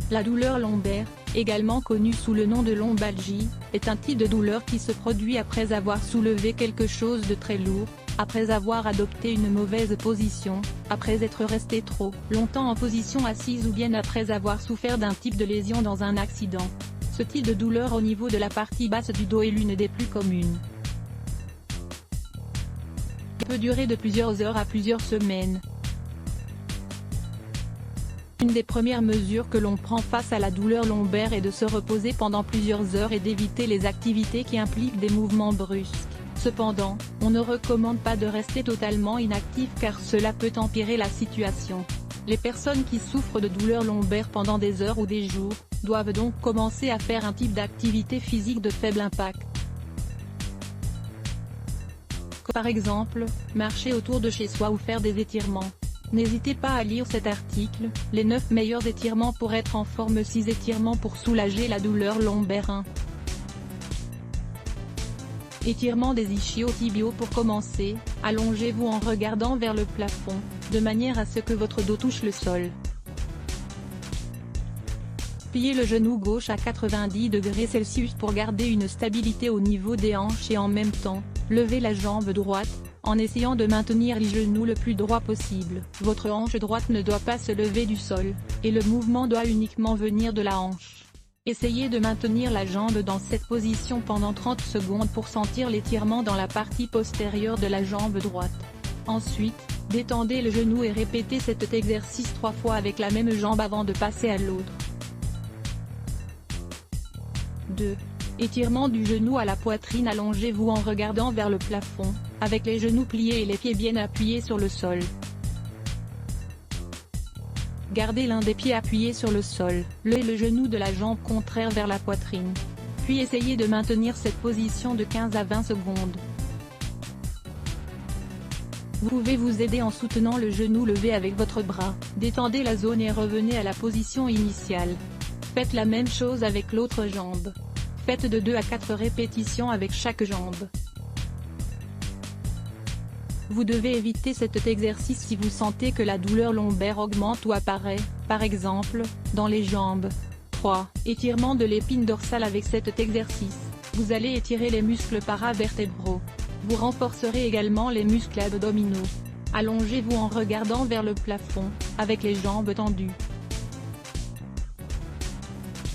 La douleur lombaire, également connue sous le nom de lombalgie, est un type de douleur qui se produit après avoir soulevé quelque chose de très lourd, après avoir adopté une mauvaise position, après être resté trop longtemps en position assise ou bien après avoir souffert d'un type de lésion dans un accident. Ce type de douleur au niveau de la partie basse du dos est l'une des plus communes. Il peut durer de plusieurs heures à plusieurs semaines. Une des premières mesures que l'on prend face à la douleur lombaire est de se reposer pendant plusieurs heures et d'éviter les activités qui impliquent des mouvements brusques. Cependant, on ne recommande pas de rester totalement inactif car cela peut empirer la situation. Les personnes qui souffrent de douleurs lombaires pendant des heures ou des jours, doivent donc commencer à faire un type d'activité physique de faible impact. Par exemple, marcher autour de chez soi ou faire des étirements. N'hésitez pas à lire cet article, les 9 meilleurs étirements pour être en forme, 6 étirements pour soulager la douleur lombaire 1. Étirement des ischio-tibiaux. Pour commencer, allongez-vous en regardant vers le plafond, de manière à ce que votre dos touche le sol. Pliez le genou gauche à 90 degrés Celsius pour garder une stabilité au niveau des hanches et en même temps, levez la jambe droite, en essayant de maintenir les genoux le plus droit possible. Votre hanche droite ne doit pas se lever du sol, et le mouvement doit uniquement venir de la hanche. Essayez de maintenir la jambe dans cette position pendant 30 secondes pour sentir l'étirement dans la partie postérieure de la jambe droite. Ensuite, détendez le genou et répétez cet exercice 3 fois avec la même jambe avant de passer à l'autre. 2. Étirement du genou à la poitrine. Allongez-vous en regardant vers le plafond, avec les genoux pliés et les pieds bien appuyés sur le sol. Gardez l'un des pieds appuyé sur le sol, levez le genou de la jambe contraire vers la poitrine. Puis essayez de maintenir cette position de 15 à 20 secondes. Vous pouvez vous aider en soutenant le genou levé avec votre bras. Détendez la zone et revenez à la position initiale. Faites la même chose avec l'autre jambe. Faites de 2 à 4 répétitions avec chaque jambe. Vous devez éviter cet exercice si vous sentez que la douleur lombaire augmente ou apparaît, par exemple, dans les jambes. 3. Étirement de l'épine dorsale. Avec cet exercice, vous allez étirer les muscles paravertébraux. Vous renforcerez également les muscles abdominaux. Allongez-vous en regardant vers le plafond, avec les jambes tendues.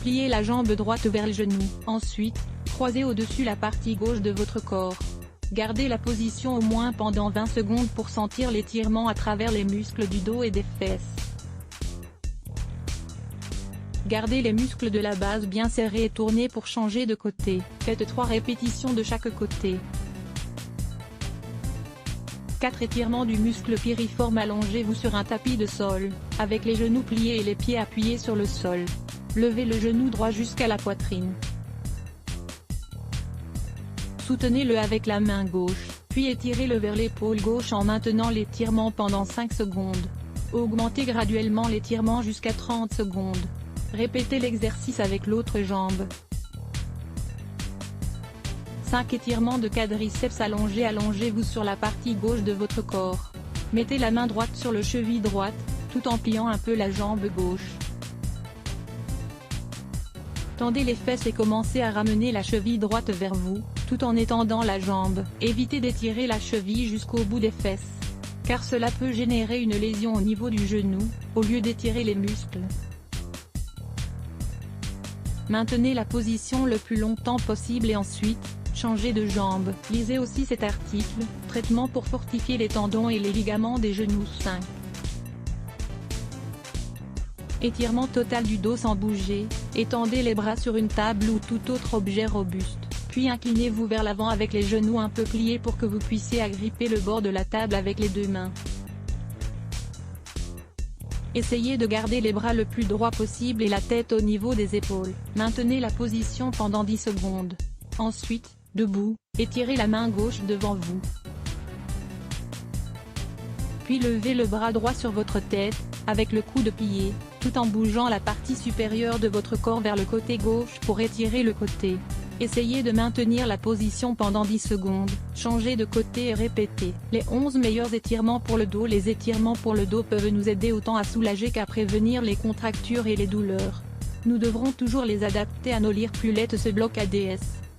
Pliez la jambe droite vers le genou. Ensuite, croisez au-dessus la partie gauche de votre corps. Gardez la position au moins pendant 20 secondes pour sentir l'étirement à travers les muscles du dos et des fesses. Gardez les muscles de la base bien serrés et tournez pour changer de côté. Faites 3 répétitions de chaque côté. 4 étirements du muscle piriforme. Allongez-vous sur un tapis de sol, avec les genoux pliés et les pieds appuyés sur le sol. Levez le genou droit jusqu'à la poitrine. Soutenez-le avec la main gauche, puis étirez-le vers l'épaule gauche en maintenant l'étirement pendant 5 secondes. Augmentez graduellement l'étirement jusqu'à 30 secondes. Répétez l'exercice avec l'autre jambe. 5 étirements de quadriceps. Allongez-vous sur la partie gauche de votre corps. Mettez la main droite sur le cheville droite, tout en pliant un peu la jambe gauche. Tendez les fesses et commencez à ramener la cheville droite vers vous, tout en étendant la jambe. Évitez d'étirer la cheville jusqu'au bout des fesses, car cela peut générer une lésion au niveau du genou, au lieu d'étirer les muscles. Maintenez la position le plus longtemps possible et ensuite, changez de jambe. Lisez aussi cet article, traitement pour fortifier les tendons et les ligaments des genoux 5. Étirement total du dos sans bouger. Étendez les bras sur une table ou tout autre objet robuste, puis inclinez-vous vers l'avant avec les genoux un peu pliés pour que vous puissiez agripper le bord de la table avec les 2 mains. Essayez de garder les bras le plus droit possible et la tête au niveau des épaules. Maintenez la position pendant 10 secondes. Ensuite, debout, étirez la main gauche devant vous. Puis levez le bras droit sur votre tête, avec le coude plié, tout en bougeant la partie supérieure de votre corps vers le côté gauche pour étirer le côté. Essayez de maintenir la position pendant 10 secondes, changez de côté et répétez. Les 11 meilleurs étirements pour le dos. Les étirements pour le dos peuvent nous aider autant à soulager qu'à prévenir les contractures et les douleurs. Nous devrons toujours les adapter à nos lire plus lettres ce bloc ADS.